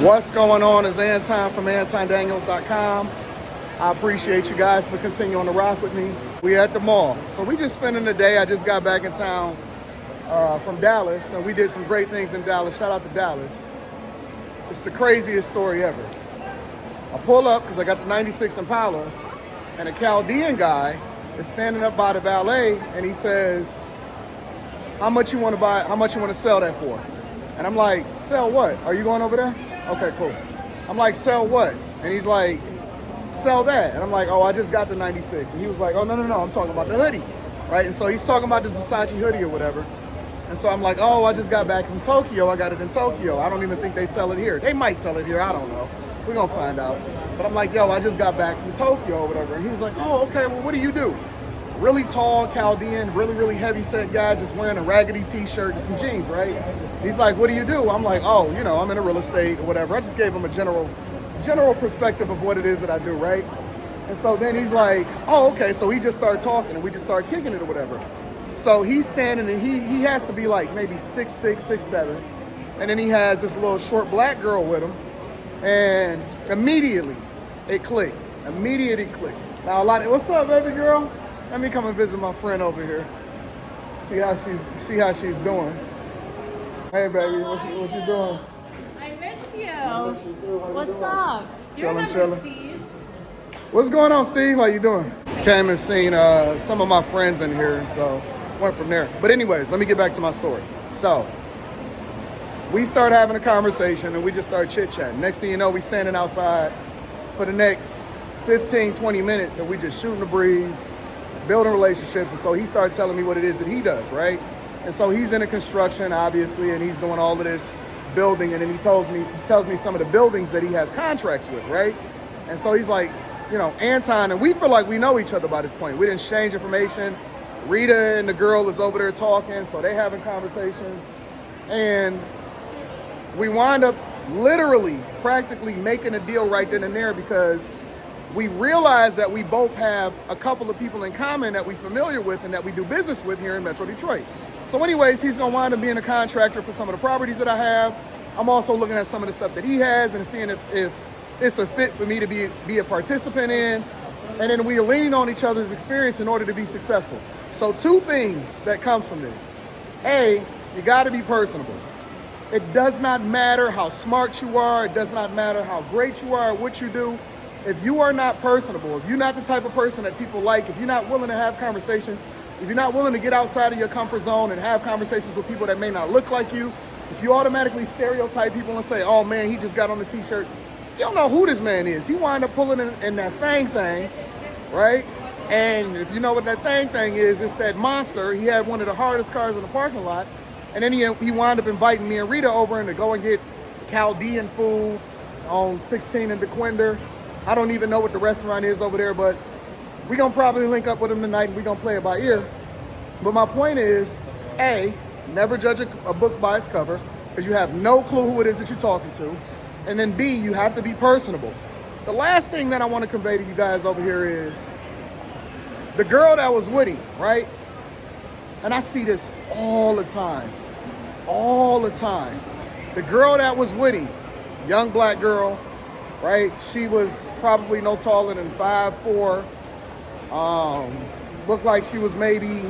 What's going on is Anton from AntonDaniels.com. I appreciate you guys for continuing to rock with me. We at the mall. So we just spending the day. I just got back in town from Dallas, and we did some great things in Dallas. Shout out to Dallas. It's the craziest story ever. I pull up because I got the 96 Impala, and a Chaldean guy is standing up by the valet, and he says, how much you want to buy, how much you want to sell that for? And I'm like, sell what? Are you going over there? Okay, cool. I'm like, sell what? And he's like, sell that. And I'm like, oh, I just got the 96. And he was like, oh, no, I'm talking about the hoodie, right? And so he's talking about this Versace hoodie or whatever. And so I'm like, oh, I just got back from Tokyo. I got it in Tokyo. I don't even think they sell it here. They might sell it here. I don't know. We're going to find out. But I'm like, yo, I just got back from Tokyo or whatever. And he was like, oh, okay, well, what do you do? Really tall Chaldean, really heavy set guy, just wearing a raggedy t-shirt and some jeans, right? He's like, what do you do? I'm like, oh, you know, I'm in real estate or whatever. I just gave him a general perspective of what it is that I do, right? And so then he's like, oh, okay. So he just started talking and we just started kicking it or whatever. So he's standing and he has to be like maybe 6'6", 6'7". And then he has this little short black girl with him. And immediately it clicked. Immediately it clicked. Now what's up, baby girl? Let me come and visit my friend over here. See how she's doing. Hey, baby, what you doing? I miss you. What's up? Chilling. Steve? What's going on, Steve? How you doing? Came and seen some of my friends in here, and so went from there. But anyways, let me get back to my story. So we started having a conversation, and we just started chit-chatting. Next thing you know, we standing outside for the next 15, 20 minutes, and we just shooting the breeze, building relationships. And so he started telling me what it is that he does, right? And so he's into construction, obviously, and he's doing all of this building. And then he tells me some of the buildings that he has contracts with, right? And so he's like, you know, Anton, and we feel like we know each other by this point. We didn't exchange information. Rita and the girl is over there talking, so they having conversations. And we wind up literally, practically making a deal right then and there because we realize that we both have a couple of people in common that we're familiar with and that we do business with here in Metro Detroit. So anyways, he's gonna wind up being a contractor for some of the properties that I have. I'm also looking at some of the stuff that he has and seeing if it's a fit for me to be a participant in. And then we are leaning on each other's experience in order to be successful. So two things that come from this. A, you gotta be personable. It does not matter how smart you are. It does not matter how great you are, what you do. If you are not personable, if you're not the type of person that people like, if you're not willing to have conversations, if you're not willing to get outside of your comfort zone and have conversations with people that may not look like you, if you automatically stereotype people and say, oh man, he just got on the t-shirt, you don't know who this man is. He wound up pulling in that thing, right? And if you know what that thing is, it's that monster. He had one of the hardest cars in the parking lot. And then he wound up inviting me and Rita over and to go and get Chaldean food on 16 and DeQuinder. I don't even know what the restaurant is over there, but we're going to probably link up with him tonight and we're going to play it by ear. But my point is, A, never judge a book by its cover because you have no clue who it is that you're talking to. And then B, you have to be personable. The last thing that I want to convey to you guys over here is the girl that was with him, right? And I see this all the time. The girl that was with him, young black girl, right? She was probably no taller than 5'4". Looked like she was maybe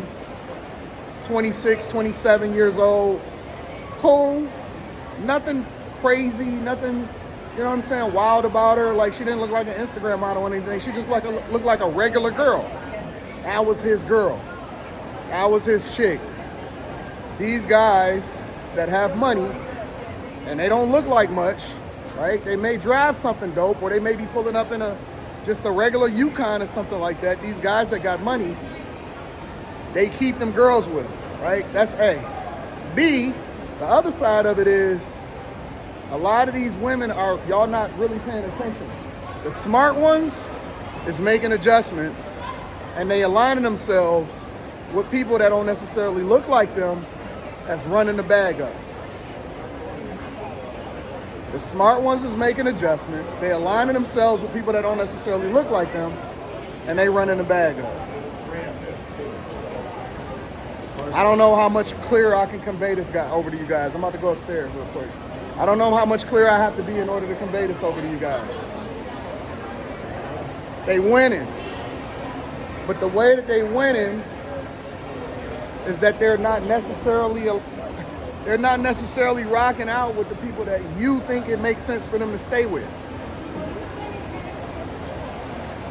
26, 27 years old. Cool. Nothing crazy, nothing, you know what I'm saying, wild about her. Like, she didn't look like an Instagram model or anything. She just looked like a regular girl. That was his girl. That was his chick. These guys that have money and they don't look like much, right? They may drive something dope or they may be pulling up in just a regular Yukon or something like that. These guys that got money, they keep them girls with them, right? That's A. B, the other side of it is a lot of these women y'all not really paying attention. The smart ones is making adjustments and they aligning themselves with people that don't necessarily look like them that's running the bag up. The smart ones is making adjustments. They aligning themselves with people that don't necessarily look like them, and they running the bag up. I don't know how much clearer I can convey this guy over to you guys. I'm about to go upstairs real quick. I don't know how much clearer I have to be in order to convey this over to you guys. They winning. But the way that they winning is that they're not necessarily rocking out with the people that you think it makes sense for them to stay with.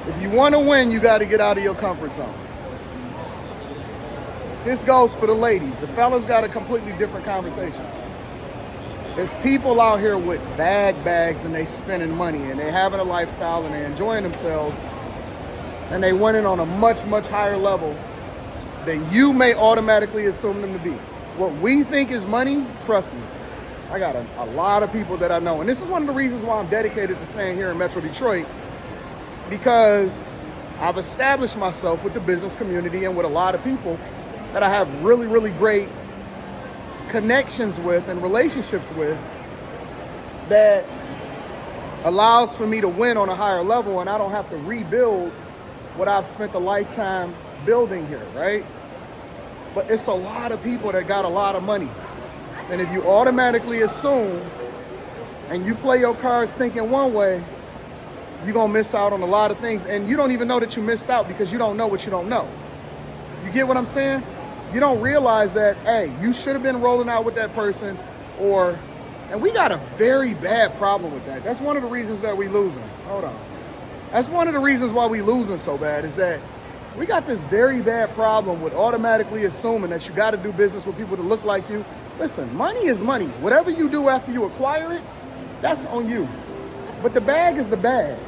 If you want to win, you got to get out of your comfort zone. This goes for the ladies. The fellas got a completely different conversation. There's people out here with bags and they spending money and they having a lifestyle and they enjoying themselves and they winning on a much, much higher level than you may automatically assume them to be. What we think is money, trust me, I got a lot of people that I know. And this is one of the reasons why I'm dedicated to staying here in Metro Detroit, because I've established myself with the business community and with a lot of people that I have really, really great connections with and relationships with that allows for me to win on a higher level, and I don't have to rebuild what I've spent a lifetime building here, right? But it's a lot of people that got a lot of money. And if you automatically assume and you play your cards thinking one way, you're gonna miss out on a lot of things. And you don't even know that you missed out because you don't know what you don't know. You get what I'm saying? You don't realize that, hey, you should have been rolling out with that person, and we got a very bad problem with that. That's one of the reasons that we losing. Hold on. That's one of the reasons why we losing so bad, is that we got this very bad problem with automatically assuming that you got to do business with people that look like you. Listen, money is money. Whatever you do after you acquire it, that's on you. But the bag is the bag.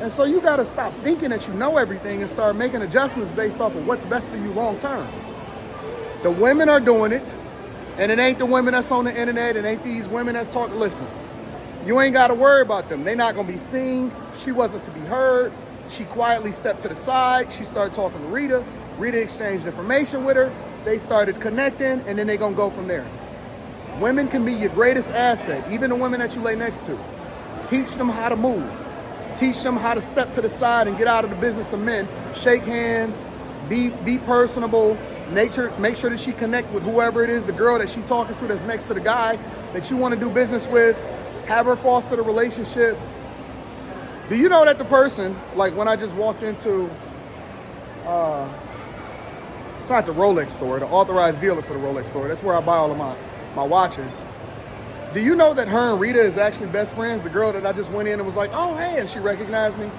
And so you got to stop thinking that you know everything and start making adjustments based off of what's best for you long term. The women are doing it, and it ain't the women that's on the internet. It ain't these women that's talking. Listen, you ain't got to worry about them. They're not going to be seen. She wasn't to be heard. She quietly stepped to the side. She started talking to Rita. Rita exchanged information with her. They started connecting, and then they're going to go from there. Women can be your greatest asset, even the women that you lay next to. Teach them how to move. Teach them how to step to the side and get out of the business of men. Shake hands. Be personable. Make sure that she connect with whoever it is, the girl that she talking to that's next to the guy that you want to do business with. Have her foster the relationship. Do you know that the person, like when I just walked into, it's not the Rolex store, the authorized dealer for the Rolex store. That's where I buy all of my watches. Do you know that her and Rita is actually best friends? The girl that I just went in and was like, oh, hey, and she recognized me.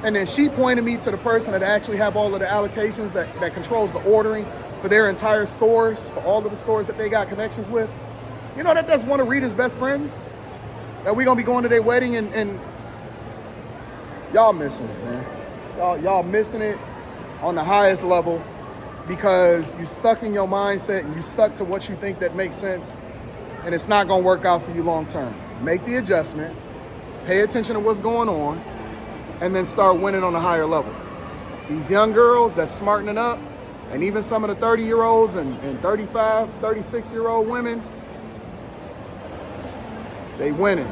And then she pointed me to the person that actually have all of the allocations that controls the ordering for their entire stores, for all of the stores that they got connections with. You know that that's one of Rita's best friends? That we gonna be going to their wedding and y'all missing it, man. Y'all missing it on the highest level because you stuck in your mindset and you stuck to what you think that makes sense, and it's not gonna work out for you long term. Make the adjustment, pay attention to what's going on, and then start winning on a higher level. These young girls that's smartening up, and even some of the 30-year-olds and 35, 36-year-old women, they winning.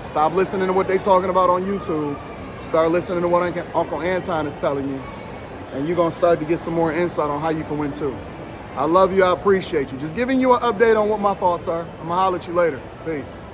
Stop listening to what they talking about on YouTube. Start listening to what Uncle Anton is telling you, and you're going to start to get some more insight on how you can win too. I love you. I appreciate you. Just giving you an update on what my thoughts are. I'm going to holler at you later. Peace.